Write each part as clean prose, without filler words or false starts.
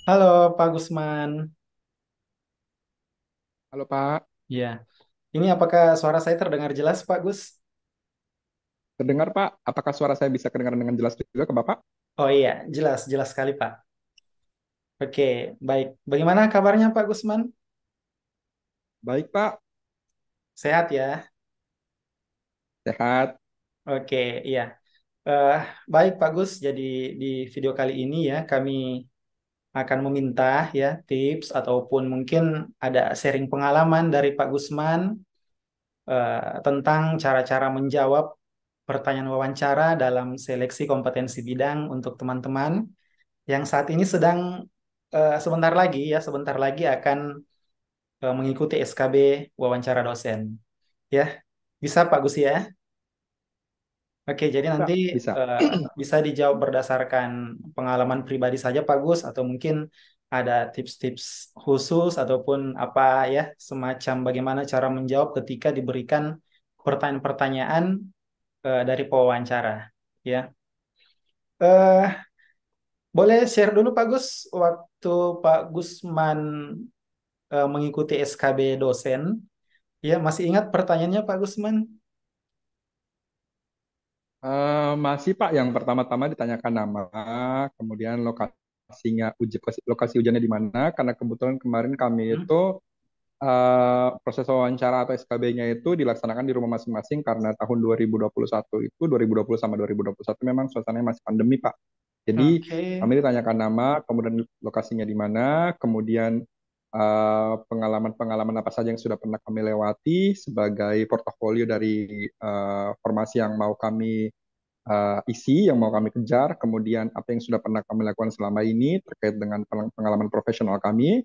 Halo Pak Gusman. Halo Pak, Ya, ini apakah suara saya terdengar jelas Pak Gus? terdengar Pak? Apakah suara saya bisa kedengaran dengan jelas juga ke Bapak? Oh iya, jelas, jelas sekali Pak. Oke, baik. Bagaimana kabarnya Pak Gusman? Baik Pak, Sehat ya? sehat. Oke, iya. Eh, Baik Pak Gus, jadi di video kali ini ya kami akan meminta ya tips ataupun mungkin ada sharing pengalaman dari Pak Gusman tentang cara-cara menjawab pertanyaan wawancara dalam seleksi kompetensi bidang untuk teman-teman yang saat ini sedang sebentar lagi akan mengikuti SKB wawancara dosen. Ya, bisa Pak Gus ya? Oke, jadi Bisa, nanti bisa. eh, bisa dijawab berdasarkan pengalaman pribadi saja Pak Gus atau mungkin ada tips-tips khusus ataupun apa ya semacam bagaimana cara menjawab ketika diberikan pertanyaan-pertanyaan dari pewawancara. Ya, eh boleh share dulu Pak Gus waktu Pak Gusman mengikuti SKB dosen. Ya, masih ingat pertanyaannya Pak Gusman? Masih Pak, yang pertama-tama ditanyakan nama, kemudian lokasi ujiannya di mana, karena kebetulan kemarin kami Hmm? itu proses wawancara atau SKB-nya itu dilaksanakan di rumah masing-masing karena tahun 2021 itu 2020 sama 2021 memang suasananya masih pandemi Pak. Jadi Oke. kami ditanyakan nama, kemudian lokasinya di mana, kemudian pengalaman-pengalaman apa saja yang sudah pernah kami lewati sebagai portofolio dari formasi yang mau kami isi, yang mau kami kejar, kemudian apa yang sudah pernah kami lakukan selama ini terkait dengan pengalaman profesional kami,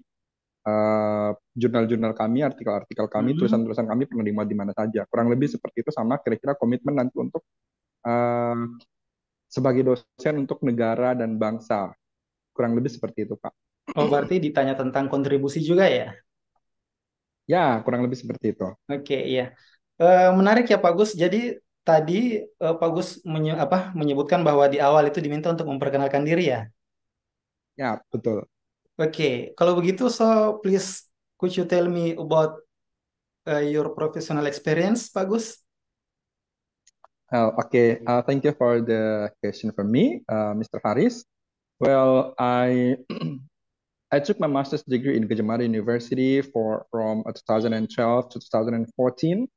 jurnal-jurnal kami, artikel-artikel kami, Hmm. tulisan-tulisan kami pernah dimuat di mana saja. Kurang lebih seperti itu sama kira-kira komitmen nanti untuk uh, sebagai dosen untuk negara dan bangsa. Kurang lebih seperti itu, Pak. Oh, berarti ditanya tentang kontribusi juga ya? Ya, kurang lebih seperti itu. Oke, iya. Menarik ya Pak Gus. Jadi tadi Pak Gus menyebutkan bahwa di awal itu diminta untuk memperkenalkan diri ya. Ya, betul. Oke, kalau begitu, so please could you tell me about your professional experience, Pak Gus? Okay, thank you for the question from me, Mr. Haris. Well, I took my master's degree in Gajah Mada University from 2012 to 2014.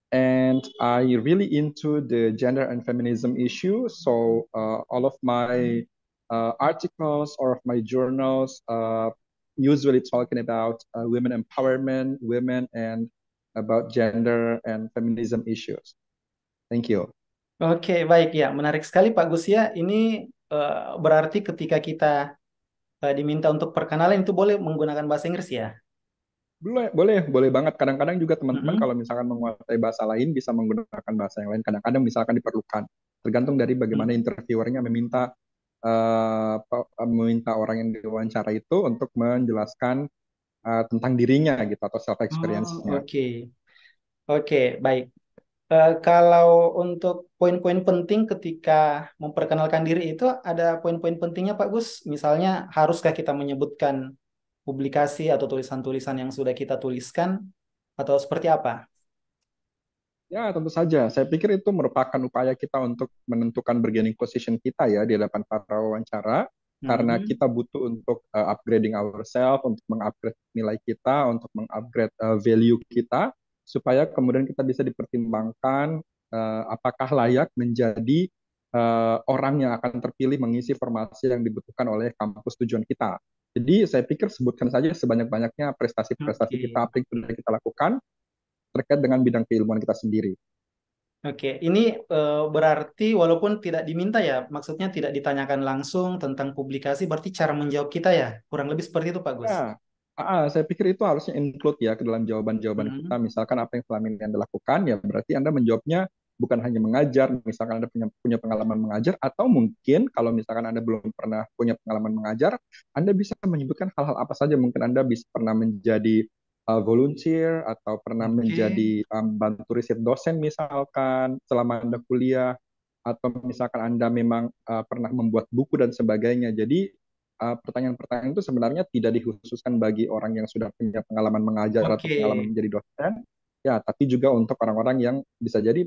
And I really into the gender and feminism issue. So all of my articles or of my journals usually talking about women empowerment, women, and about gender and feminism issues. Thank you. Oke, baik ya. Menarik sekali Pak Gus ya. Ini berarti ketika kita diminta untuk perkenalan itu boleh menggunakan bahasa Inggris ya? Boleh, boleh, boleh banget. Kadang-kadang juga teman-teman Mm-mm. kalau misalkan menguasai bahasa lain bisa menggunakan bahasa yang lain. Kadang-kadang misalkan diperlukan. Tergantung dari bagaimana interviewernya meminta orang yang diwawancara itu untuk menjelaskan tentang dirinya gitu atau self Oh, experience-nya. oke. Oke, baik. Kalau untuk poin-poin penting ketika memperkenalkan diri itu ada poin-poin pentingnya Pak Gus. Misalnya, haruskah kita menyebutkan publikasi atau tulisan-tulisan yang sudah kita tuliskan atau seperti apa? Ya, tentu saja. Saya pikir itu merupakan upaya kita untuk menentukan bargaining position kita ya di hadapan para wawancara, karena Mm-mm. kita butuh untuk upgrading ourselves, untuk mengupgrade nilai kita, untuk mengupgrade value kita, supaya kemudian kita bisa dipertimbangkan apakah layak menjadi orang yang akan terpilih mengisi formasi yang dibutuhkan oleh kampus tujuan kita. Jadi saya pikir sebutkan saja sebanyak-banyaknya prestasi-prestasi kita, Oke. apa yang sudah kita lakukan, terkait dengan bidang keilmuan kita sendiri. Oke, ini berarti walaupun tidak diminta ya, maksudnya tidak ditanyakan langsung tentang publikasi, berarti cara menjawab kita ya, kurang lebih seperti itu Pak Gus. Ya, saya pikir itu harusnya include ya ke dalam jawaban-jawaban kita. Mm-mm. Misalkan apa yang selama ini Anda lakukan, ya berarti Anda menjawabnya bukan hanya mengajar, misalkan Anda punya pengalaman mengajar, atau mungkin kalau misalkan Anda belum pernah punya pengalaman mengajar, Anda bisa menyebutkan hal-hal apa saja. Mungkin Anda bisa pernah menjadi volunteer, atau pernah Oke. menjadi bantu riset dosen misalkan selama Anda kuliah, atau misalkan Anda memang pernah membuat buku dan sebagainya. Jadi pertanyaan-pertanyaan itu sebenarnya tidak dikhususkan bagi orang yang sudah punya pengalaman mengajar atau Oke. pengalaman menjadi dosen, ya, tapi juga untuk orang-orang yang bisa jadi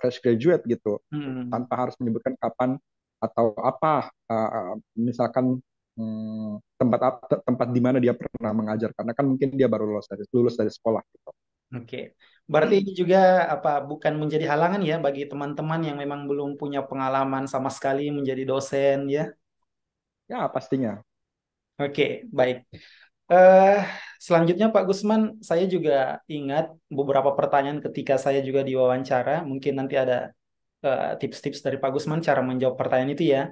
fresh graduate gitu, Hmm. tanpa harus menyebutkan kapan atau apa, misalkan tempat di mana dia pernah mengajar, karena kan mungkin dia baru lulus dari sekolah gitu. Oke. Berarti ini juga apa bukan menjadi halangan ya bagi teman-teman yang memang belum punya pengalaman sama sekali menjadi dosen ya. Ya, pastinya. Oke, baik. Eh, Selanjutnya Pak Gusman, saya juga ingat beberapa pertanyaan ketika saya juga diwawancara. Mungkin nanti ada tips-tips dari Pak Gusman cara menjawab pertanyaan itu ya.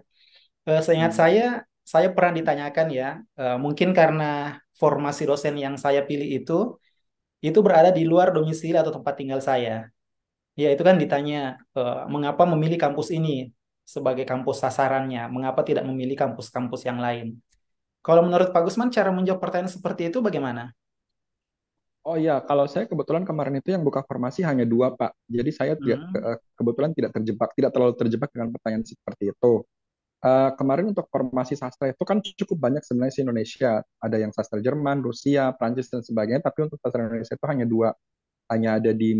Seingat Hmm. saya pernah ditanyakan ya, mungkin karena formasi dosen yang saya pilih itu berada di luar domisili atau tempat tinggal saya. Ya, itu kan ditanya, mengapa memilih kampus ini sebagai kampus sasarannya, mengapa tidak memilih kampus-kampus yang lain. Kalau menurut Pak Gusman, cara menjawab pertanyaan seperti itu bagaimana? Oh iya, kalau saya kebetulan kemarin itu yang buka formasi hanya dua, Pak. Jadi saya Hmm, kebetulan tidak terlalu terjebak dengan pertanyaan seperti itu. Kemarin untuk formasi sastra itu kan cukup banyak sebenarnya di Indonesia. Ada yang sastra Jerman, Rusia, Prancis, dan sebagainya. Tapi untuk sastra Indonesia itu hanya dua. Hanya ada di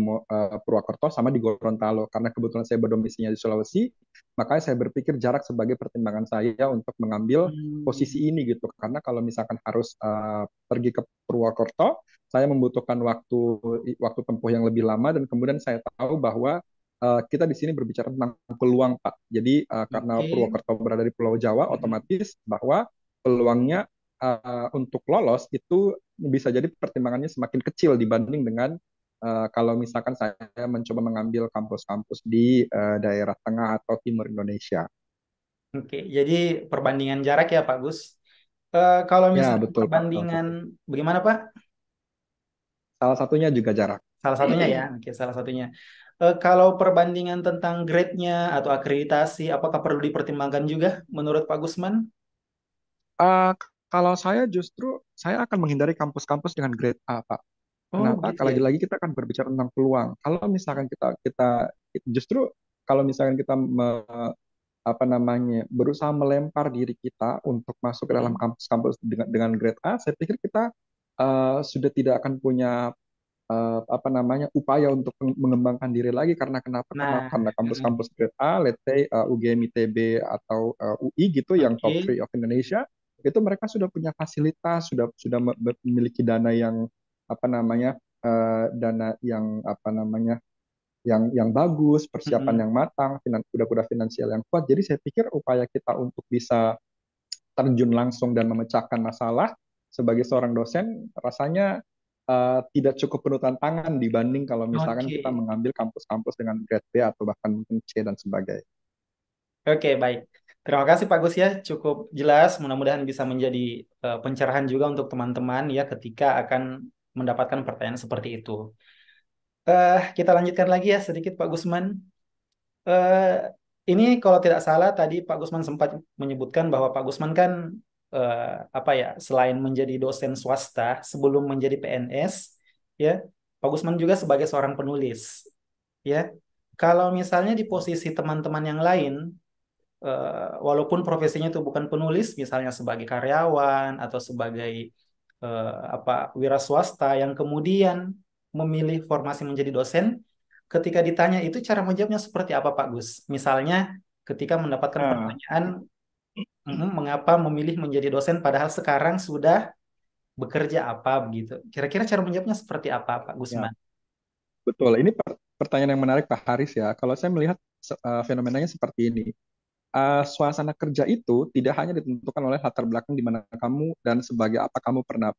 Purwakarta sama di Gorontalo. Karena kebetulan saya berdomisilinya di Sulawesi, makanya saya berpikir jarak sebagai pertimbangan saya untuk mengambil hmm, posisi ini gitu. Karena kalau misalkan harus pergi ke Purwokerto, saya membutuhkan waktu tempuh yang lebih lama, dan kemudian saya tahu bahwa kita di sini berbicara tentang peluang, Pak. Jadi karena oke. Purwokerto berada di Pulau Jawa, Hmm, otomatis bahwa peluangnya untuk lolos itu bisa jadi pertimbangannya semakin kecil dibanding dengan kalau misalkan saya mencoba mengambil kampus-kampus di daerah tengah atau timur Indonesia. oke, jadi perbandingan jarak ya Pak Gus. Kalau Ya, misalnya betul Pak. Salah perbandingan, satu. bagaimana Pak? Salah satunya juga jarak. Salah satunya ya, oke, salah satunya. Kalau perbandingan tentang grade-nya atau akreditasi, apakah perlu dipertimbangkan juga menurut Pak Gusman? Uh, Kalau saya justru saya akan menghindari kampus-kampus dengan grade A, Pak. Oh, Kenapa? gitu Kalau ya. lagi-lagi kita akan berbicara tentang peluang. Kalau misalkan kita kita justru kalau misalkan kita apa namanya berusaha melempar diri kita untuk masuk ke dalam Hmm. kampus-kampus dengan grade A, saya pikir kita sudah tidak akan punya apa namanya upaya untuk mengembangkan diri lagi, karena kenapa? Nah, Karena kampus-kampus grade A, let's say UGM, ITB atau UI gitu yang top oke. 3 of Indonesia, itu mereka sudah punya fasilitas, sudah memiliki dana yang apa namanya dana yang apa namanya yang bagus, Mm-mm. persiapan yang matang, kuda-kuda finansial yang kuat. Jadi saya pikir upaya kita untuk bisa terjun langsung dan memecahkan masalah sebagai seorang dosen rasanya tidak cukup penuh tantangan dibanding kalau misalkan kita Oke, mengambil kampus-kampus dengan grade B atau bahkan mungkin C dan sebagainya. oke, baik. Terima kasih Pak Gus ya, cukup jelas. Mudah-mudahan bisa menjadi pencerahan juga untuk teman-teman ya ketika akan mendapatkan pertanyaan seperti itu. Kita lanjutkan lagi ya sedikit Pak Gusman. Eh, ini kalau tidak salah tadi Pak Gusman sempat menyebutkan bahwa Pak Gusman kan eh, apa ya, selain menjadi dosen swasta sebelum menjadi PNS, ya, Pak Gusman juga sebagai seorang penulis, ya. Kalau misalnya di posisi teman-teman yang lain, walaupun profesinya itu bukan penulis, misalnya sebagai karyawan atau sebagai apa wira swasta yang kemudian memilih formasi menjadi dosen, ketika ditanya itu cara menjawabnya seperti apa Pak Gus? Misalnya ketika mendapatkan Nah, pertanyaan, Mengapa memilih menjadi dosen padahal sekarang sudah bekerja apa begitu?" Kira-kira cara menjawabnya seperti apa Pak ya Gusman? betul. Ini pertanyaan yang menarik Pak Haris ya. Kalau saya melihat fenomenanya seperti ini. Suasana kerja itu tidak hanya ditentukan oleh latar belakang di mana kamu dan sebagai apa kamu pernah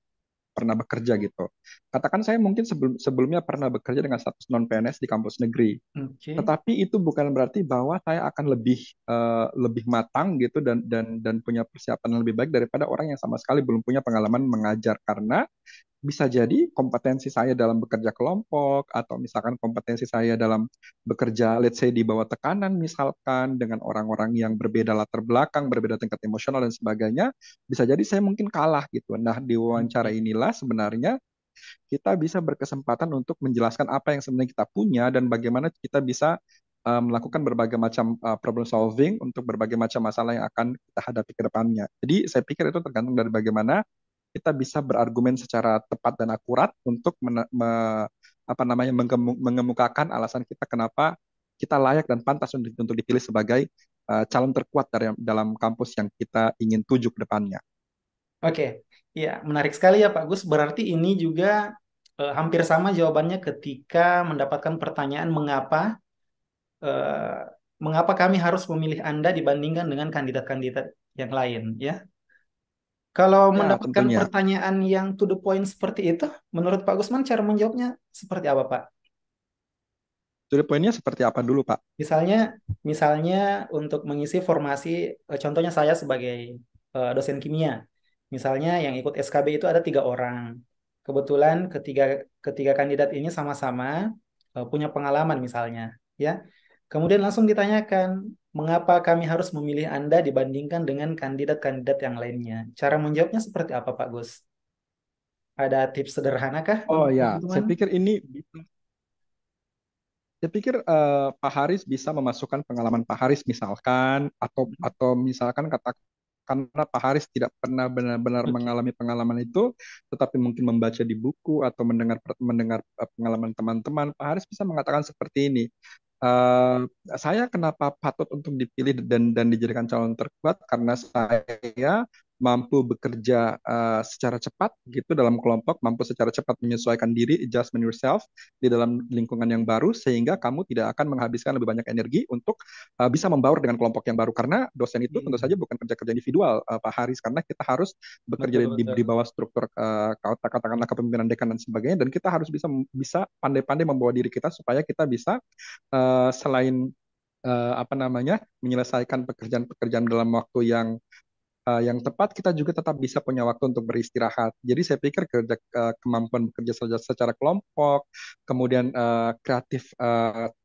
pernah bekerja gitu. Katakan saya mungkin sebelumnya pernah bekerja dengan status non PNS di kampus negeri. Oke. Tetapi itu bukan berarti bahwa saya akan lebih matang gitu dan punya persiapan yang lebih baik daripada orang yang sama sekali belum punya pengalaman mengajar, karena bisa jadi kompetensi saya dalam bekerja kelompok atau misalkan kompetensi saya dalam bekerja let's say di bawah tekanan misalkan dengan orang-orang yang berbeda latar belakang, berbeda tingkat emosional dan sebagainya, bisa jadi saya mungkin kalah gitu. Nah, di wawancara Oke. inilah sebenarnya kita bisa berkesempatan untuk menjelaskan apa yang sebenarnya kita punya dan bagaimana kita bisa melakukan berbagai macam problem solving untuk berbagai macam masalah yang akan kita hadapi ke depannya. Jadi saya pikir itu tergantung dari bagaimana kita bisa berargumen secara tepat dan akurat untuk apa namanya mengemukakan alasan kita kenapa kita layak dan pantas untuk dipilih sebagai calon terkuat dalam kampus yang kita ingin tuju ke depannya. Oke, ya menarik sekali ya Pak Gus. Berarti ini juga hampir sama jawabannya ketika mendapatkan pertanyaan eh, mengapa kami harus memilih Anda dibandingkan dengan kandidat-kandidat yang lain, ya. Kalau Ya, mendapatkan tentunya. pertanyaan yang to the point seperti itu, menurut Pak Gusman cara menjawabnya seperti apa, Pak? Jadi poinnya seperti apa dulu, Pak? Misalnya, misalnya untuk mengisi formasi, contohnya saya sebagai dosen kimia, misalnya yang ikut SKB itu ada 3 orang. Kebetulan ketiga ketiga kandidat ini sama-sama punya pengalaman misalnya, ya. Kemudian langsung ditanyakan, mengapa kami harus memilih Anda dibandingkan dengan kandidat-kandidat yang lainnya? Cara menjawabnya seperti apa, Pak Gus? Ada tips sederhana kah Oh untuk ya, teman-teman? saya pikir Pak Haris bisa memasukkan pengalaman Pak Haris misalkan atau misalkan karena Pak Haris tidak pernah benar-benar Oke. mengalami pengalaman itu, tetapi mungkin membaca di buku atau mendengar mendengar pengalaman teman-teman, Pak Haris bisa mengatakan seperti ini. eh, saya kenapa patut untuk dipilih dan dijadikan calon terkuat karena saya mampu bekerja secara cepat gitu dalam kelompok, mampu secara cepat menyesuaikan diri, adjustment yourself di dalam lingkungan yang baru sehingga kamu tidak akan menghabiskan lebih banyak energi untuk bisa membaur dengan kelompok yang baru karena dosen itu tentu saja bukan kerja-kerja individual Pak Haris karena kita harus bekerja Betul, di betul. bawah struktur katakanlah kepemimpinan dekan dan sebagainya dan kita harus bisa pandai-pandai membawa diri kita supaya kita bisa selain apa namanya menyelesaikan pekerjaan-pekerjaan dalam waktu yang tepat, kita juga tetap bisa punya waktu untuk beristirahat. Jadi saya pikir kemampuan bekerja secara kelompok, kemudian kreatif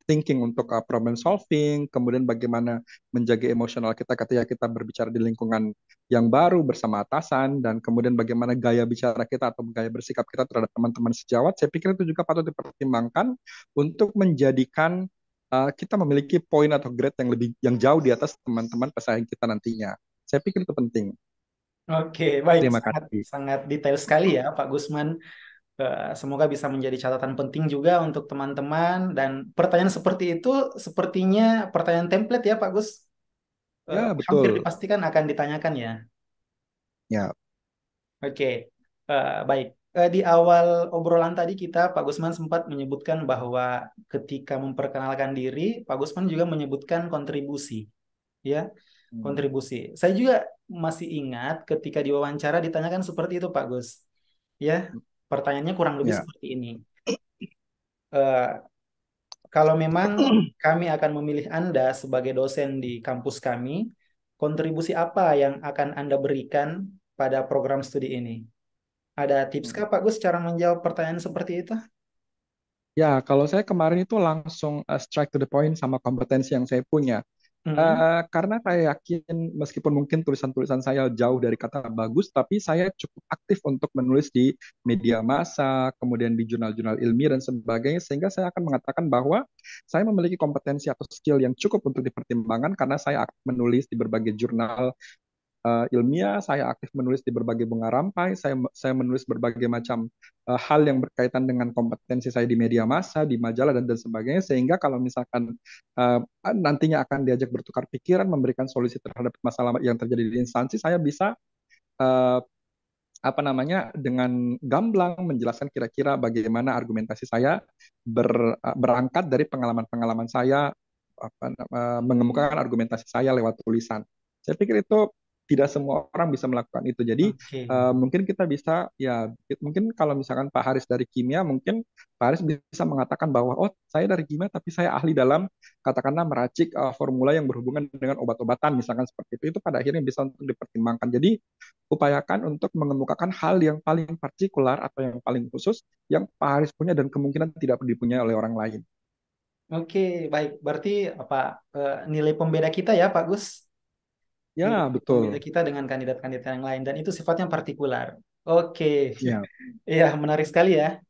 thinking untuk problem solving, kemudian bagaimana menjaga emosional kita ketika kita berbicara di lingkungan yang baru bersama atasan, dan kemudian bagaimana gaya bicara kita atau gaya bersikap kita terhadap teman-teman sejawat, saya pikir itu juga patut dipertimbangkan untuk menjadikan kita memiliki poin atau grade yang jauh di atas teman-teman pesaing kita nantinya. Saya pikir itu penting. Oke, baik. Terima Sangat kasih. sangat detail sekali ya, Pak Gusman. Semoga bisa menjadi catatan penting juga untuk teman-teman dan pertanyaan seperti itu sepertinya pertanyaan template ya, Pak Gus. Ya, Hampir betul. dipastikan akan ditanyakan ya. Ya, Oke, baik. Di awal obrolan tadi kita, Pak Gusman sempat menyebutkan bahwa ketika memperkenalkan diri, Pak Gusman juga menyebutkan kontribusi, ya, hmm, kontribusi. Saya juga masih ingat ketika diwawancara ditanyakan seperti itu, Pak Gus. Ya, pertanyaannya kurang lebih ya. seperti ini. Eh, Kalau memang kami akan memilih Anda sebagai dosen di kampus kami, kontribusi apa yang akan Anda berikan pada program studi ini? Ada tips kah Pak Gus cara menjawab pertanyaan seperti itu? Ya, kalau saya kemarin itu langsung strike to the point sama kompetensi yang saya punya. Mm-mm. Karena saya yakin meskipun mungkin tulisan-tulisan saya jauh dari kata bagus, tapi saya cukup aktif untuk menulis di media massa, kemudian di jurnal-jurnal ilmiah dan sebagainya, sehingga saya akan mengatakan bahwa saya memiliki kompetensi atau skill yang cukup untuk dipertimbangkan karena saya aktif menulis di berbagai jurnal ilmiah, saya aktif menulis di berbagai bunga rampai, saya menulis berbagai macam hal yang berkaitan dengan kompetensi saya di media massa, di majalah dan sebagainya, sehingga kalau misalkan uh, nantinya akan diajak bertukar pikiran, memberikan solusi terhadap masalah yang terjadi di instansi, saya bisa uh, apa namanya dengan gamblang menjelaskan kira-kira bagaimana argumentasi saya berangkat dari pengalaman-pengalaman saya mengemukakan argumentasi saya lewat tulisan. Saya pikir itu tidak semua orang bisa melakukan itu. Jadi Oke. mungkin kita bisa ya mungkin kalau misalkan Pak Haris dari kimia mungkin Pak Haris bisa mengatakan bahwa oh saya dari kimia tapi saya ahli dalam katakanlah meracik formula yang berhubungan dengan obat-obatan misalkan seperti itu pada akhirnya bisa untuk dipertimbangkan. Jadi upayakan untuk mengemukakan hal yang paling partikular atau yang paling khusus yang Pak Haris punya dan kemungkinan tidak dipunyai oleh orang lain. Oke, baik. Berarti apa nilai pembeda kita ya Pak Gus? Nilai Ya, pembeda betul. kita dengan kandidat-kandidat yang lain dan itu sifatnya partikular. Oke. Ya. Iya, menarik sekali ya.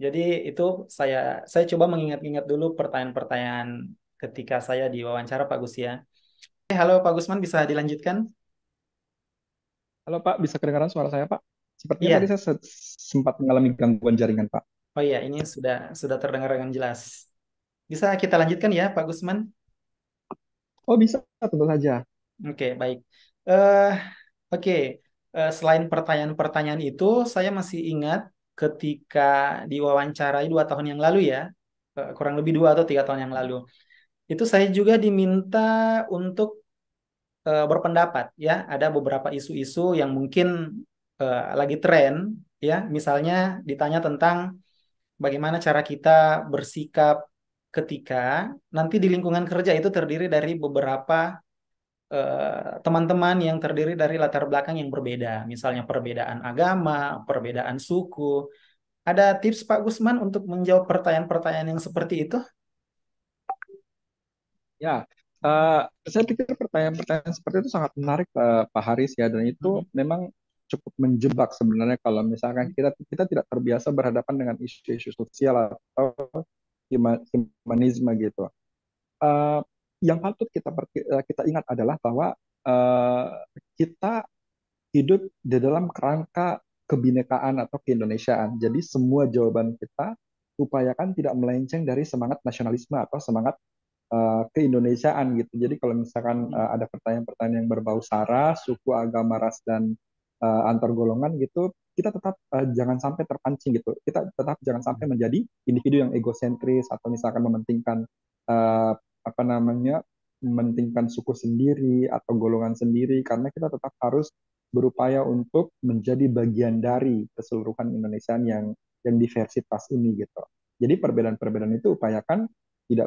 Jadi itu saya coba mengingat-ingat dulu pertanyaan-pertanyaan ketika saya diwawancara Pak Gus ya. Halo Pak Gusman, bisa dilanjutkan? Halo Pak, bisa kedengaran suara saya Pak? Sepertinya tadi Iya. saya sempat mengalami gangguan jaringan Pak. Oh iya, ini sudah terdengar dengan jelas. Bisa kita lanjutkan ya, Pak Gusman? Oh bisa, tentu saja. Oke, baik. Eh, oke. Selain pertanyaan-pertanyaan itu, saya masih ingat ketika diwawancarai 2 tahun yang lalu ya, kurang lebih 2 atau 3 tahun yang lalu. Itu saya juga diminta untuk berpendapat ya. Ada beberapa isu-isu yang mungkin lagi tren ya. Misalnya ditanya tentang bagaimana cara kita bersikap ketika nanti di lingkungan kerja itu terdiri dari beberapa teman-teman yang terdiri dari latar belakang yang berbeda, misalnya perbedaan agama, perbedaan suku. Ada tips Pak Gusman untuk menjawab pertanyaan-pertanyaan yang seperti itu? Ya, saya pikir pertanyaan-pertanyaan seperti itu sangat menarik Pak Haris ya, dan itu Mhm. memang cukup menjebak sebenarnya kalau misalkan kita kita tidak terbiasa berhadapan dengan isu-isu sosial atau humanisme gitu. Eh, yang patut kita ingat adalah bahwa eh, kita hidup di dalam kerangka kebinekaan atau keindonesiaan. Jadi semua jawaban kita upayakan tidak melenceng dari semangat nasionalisme atau semangat keindonesiaan gitu. Jadi kalau misalkan ada pertanyaan-pertanyaan yang berbau sara, suku, agama, ras dan antar golongan gitu, kita tetap jangan sampai terpancing gitu. Kita tetap jangan sampai menjadi individu yang egosentris atau misalkan mementingkan uh, apa namanya mementingkan suku sendiri atau golongan sendiri, karena kita tetap harus berupaya untuk menjadi bagian dari keseluruhan Indonesia yang diversitas ini gitu. Jadi perbedaan-perbedaan itu upayakan tidak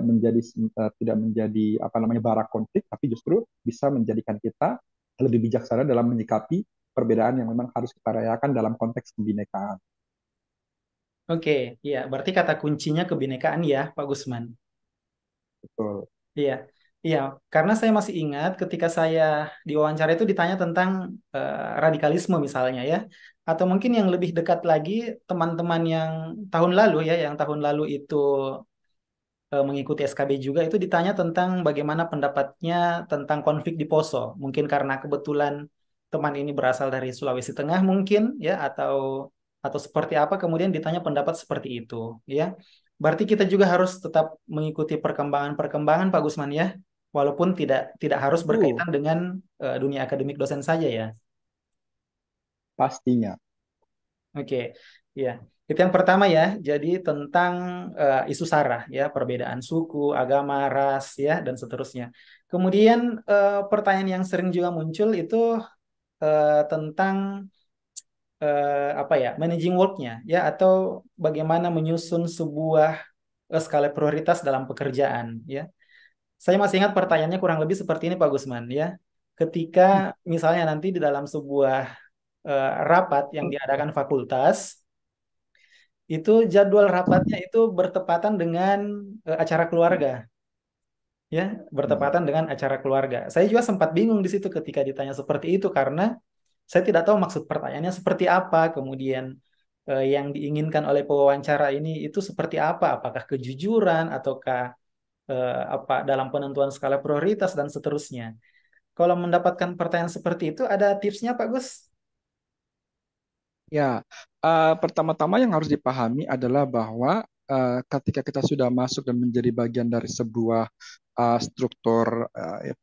menjadi apa namanya bara konflik, tapi justru bisa menjadikan kita lebih bijaksana dalam menyikapi perbedaan yang memang harus kita rayakan dalam konteks kebinekaan. Oke, iya, berarti kata kuncinya kebinekaan ya, Pak Gusman. Betul. Iya, iya, karena saya masih ingat ketika saya diwawancara itu ditanya tentang radikalisme misalnya ya, atau mungkin yang lebih dekat lagi teman-teman yang tahun lalu ya, yang tahun lalu itu mengikuti SKB juga itu ditanya tentang bagaimana pendapatnya tentang konflik di Poso. Mungkin karena kebetulan teman ini berasal dari Sulawesi Tengah mungkin ya, atau seperti apa kemudian ditanya pendapat seperti itu ya. Berarti kita juga harus tetap mengikuti perkembangan-perkembangan Pak Gusman ya, walaupun tidak tidak harus Tentu, berkaitan dengan dunia akademik dosen saja ya. pastinya. Oke, ya. Itu yang pertama ya. Jadi tentang isu sara ya, perbedaan suku, agama, ras ya, dan seterusnya. Kemudian pertanyaan yang sering juga muncul itu tentang apa ya, managing work-nya ya, atau bagaimana menyusun sebuah skala prioritas dalam pekerjaan ya. Saya masih ingat pertanyaannya kurang lebih seperti ini Pak Gusman ya. Ketika misalnya nanti di dalam sebuah rapat yang diadakan fakultas itu jadwal rapatnya itu bertepatan dengan acara keluarga ya, Hmm. bertepatan dengan acara keluarga. Saya juga sempat bingung di situ ketika ditanya seperti itu karena saya tidak tahu maksud pertanyaannya seperti apa, kemudian yang diinginkan oleh pewawancara ini itu seperti apa, apakah kejujuran ataukah apa dalam penentuan skala prioritas dan seterusnya. Kalau mendapatkan pertanyaan seperti itu ada tipsnya Pak Gus? Ya, pertama-tama yang harus dipahami adalah bahwa ketika kita sudah masuk dan menjadi bagian dari sebuah struktur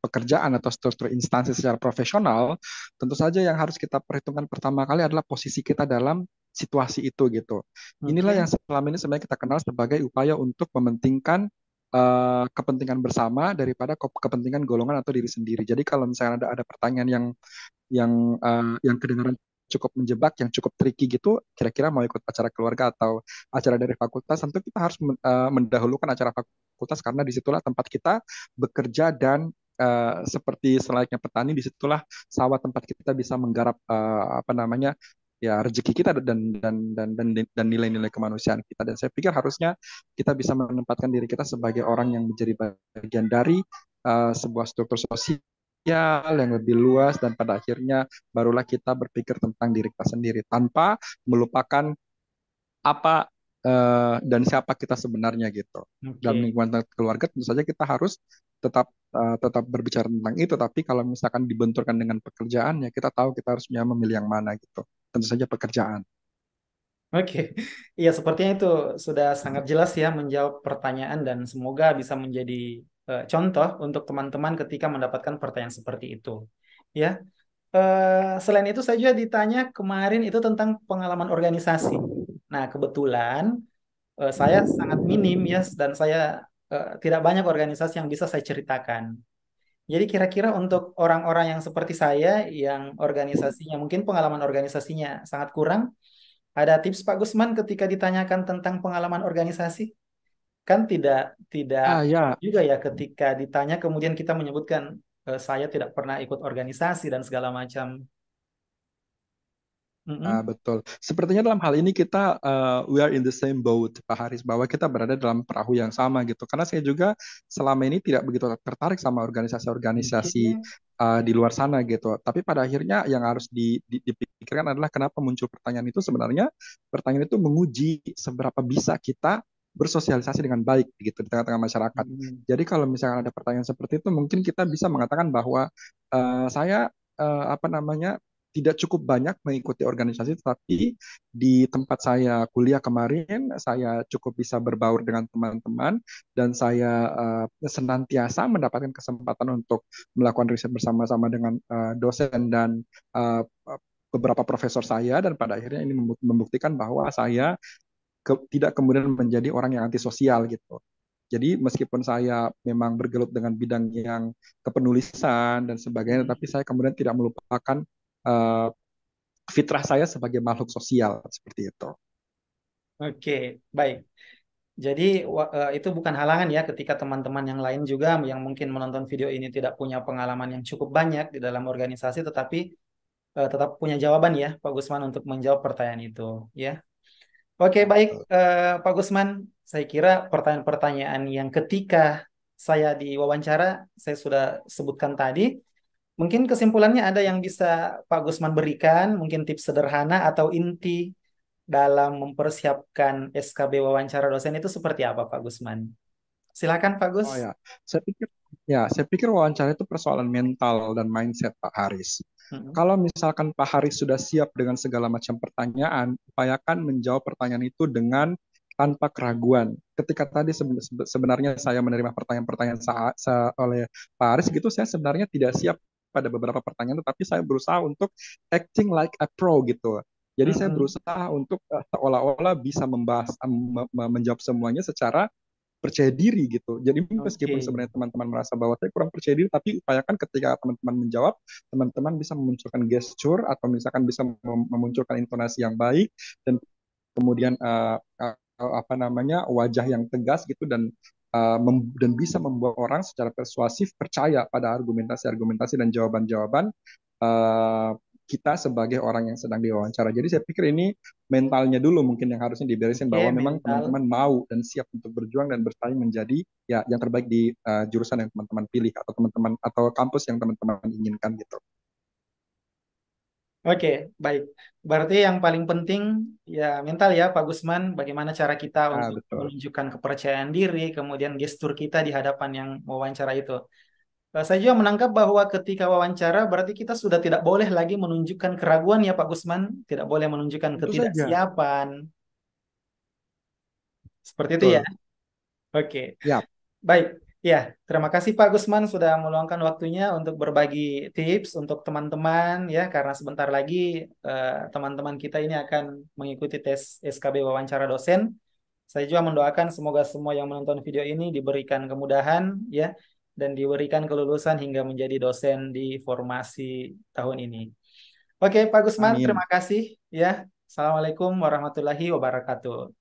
pekerjaan atau struktur instansi secara profesional, tentu saja yang harus kita perhitungkan pertama kali adalah posisi kita dalam situasi itu gitu. Inilah yang Oke. selama ini sebenarnya kita kenal sebagai upaya untuk mementingkan kepentingan bersama daripada kepentingan golongan atau diri sendiri. Jadi kalau misalnya ada pertanyaan yang kedengaran cukup menjebak, yang cukup tricky gitu, kira-kira mau ikut acara keluarga atau acara dari fakultas, tentu kita harus mendahulukan acara fakultas karena disitulah tempat kita bekerja dan seperti selayaknya petani, disitulah sawah tempat kita bisa menggarap apa namanya ya rezeki kita dan nilai-nilai kemanusiaan kita. Dan saya pikir harusnya kita bisa menempatkan diri kita sebagai orang yang menjadi bagian dari sebuah struktur sosial yang lebih luas, dan pada akhirnya barulah kita berpikir tentang diri kita sendiri tanpa melupakan apa dan siapa kita sebenarnya gitu. Dalam Oke. lingkungan keluarga tentu saja kita harus tetap berbicara tentang itu. Tapi kalau misalkan dibenturkan dengan pekerjaan, ya kita tahu kita harusnya memilih yang mana gitu. Tentu saja pekerjaan. Oke, iya sepertinya itu sudah sangat jelas ya menjawab pertanyaan dan semoga bisa menjadi contoh untuk teman-teman ketika mendapatkan pertanyaan seperti itu. Ya, selain itu saya juga ditanya kemarin itu tentang pengalaman organisasi. Nah, kebetulan saya sangat minim ya dan saya tidak banyak organisasi yang bisa saya ceritakan. Jadi kira-kira untuk orang-orang yang seperti saya yang organisasinya mungkin pengalaman organisasinya sangat kurang, ada tips Pak Gusman ketika ditanyakan tentang pengalaman organisasi? Kan tidak Ah ya, juga ya ketika ditanya kemudian kita menyebutkan saya tidak pernah ikut organisasi dan segala macam. Mm-mm. Betul. Sepertinya dalam hal ini kita we are in the same boat, Pak Haris, bahwa kita berada dalam perahu yang sama gitu. Karena saya juga selama ini tidak begitu tertarik sama Oke. organisasi-organisasi di luar sana gitu. Tapi pada akhirnya yang harus dipikirkan adalah kenapa muncul pertanyaan itu. Sebenarnya pertanyaan itu menguji seberapa bisa kita bersosialisasi dengan baik gitu di tengah-tengah masyarakat. Mm-mm. Jadi kalau misalkan ada pertanyaan seperti itu, mungkin kita bisa mengatakan bahwa saya apa namanya tidak cukup banyak mengikuti organisasi, tetapi di tempat saya kuliah kemarin, saya cukup bisa berbaur dengan teman-teman, dan saya senantiasa mendapatkan kesempatan untuk melakukan riset bersama-sama dengan dosen dan uh, beberapa profesor saya, dan pada akhirnya ini membuktikan bahwa saya tidak kemudian menjadi orang yang antisosial gitu. Jadi meskipun saya memang bergelut dengan bidang yang kepenulisan dan sebagainya, tapi saya kemudian tidak melupakan uh, fitrah saya sebagai makhluk sosial seperti itu. Oke, baik. Jadi itu bukan halangan ya ketika teman-teman yang lain juga yang mungkin menonton video ini tidak punya pengalaman yang cukup banyak di dalam organisasi, tetapi tetap punya jawaban ya Pak Gusman untuk menjawab pertanyaan itu. Ya. Oke, Ya, baik, betul. Pak Gusman. Saya kira pertanyaan-pertanyaan yang ketika saya diwawancara, saya sudah sebutkan tadi. Mungkin kesimpulannya ada yang bisa Pak Gusman berikan, mungkin tips sederhana atau inti dalam mempersiapkan SKB wawancara dosen itu seperti apa, Pak Gusman? Silakan, Pak Gus. Oh ya, saya pikir wawancara itu persoalan mental dan mindset Pak Haris. Mm-mm. Kalau misalkan Pak Haris sudah siap dengan segala macam pertanyaan, upayakan menjawab pertanyaan itu dengan tanpa keraguan. Ketika tadi sebenarnya saya menerima pertanyaan-pertanyaan oleh Pak Haris gitu, saya sebenarnya tidak siap pada beberapa pertanyaan, tetapi saya berusaha untuk acting like a pro gitu. Jadi saya Mm-mm. berusaha untuk seolah-olah bisa menjawab semuanya secara percaya diri gitu. Jadi meskipun Oke. sebenarnya teman-teman merasa bahwa saya kurang percaya diri, tapi upayakan ketika teman-teman menjawab, teman-teman bisa memunculkan gesture atau misalkan bisa memunculkan intonasi yang baik, dan kemudian apa namanya wajah yang tegas gitu, dan bisa membuat orang secara persuasif percaya pada argumentasi-argumentasi dan jawaban-jawaban uh, kita sebagai orang yang sedang diwawancara. Jadi saya pikir ini mentalnya dulu mungkin yang harusnya diberesin, Oke, bahwa memang mental. teman-teman mau dan siap untuk berjuang dan bersaing menjadi ya yang terbaik di jurusan yang teman-teman pilih, atau teman-teman atau kampus yang teman-teman inginkan gitu. Oke, baik. Berarti yang paling penting ya mental ya, Pak Gusman. Bagaimana cara kita Ah, untuk betul. menunjukkan kepercayaan diri, kemudian gestur kita di hadapan yang wawancara itu. Saya juga menangkap bahwa ketika wawancara berarti kita sudah tidak boleh lagi menunjukkan keraguan ya Pak Gusman, tidak boleh menunjukkan Tentu saja. ketidaksiapan. Seperti itu ya. Betul. Oke. Ya, Baik. Ya, terima kasih Pak Gusman sudah meluangkan waktunya untuk berbagi tips untuk teman-teman ya karena sebentar lagi teman-teman kita ini akan mengikuti tes SKB wawancara dosen. Saya juga mendoakan semoga semua yang menonton video ini diberikan kemudahan ya dan diberikan kelulusan hingga menjadi dosen di formasi tahun ini. Oke, Pak Gusman, amin. terima kasih ya. Assalamualaikum warahmatullahi wabarakatuh.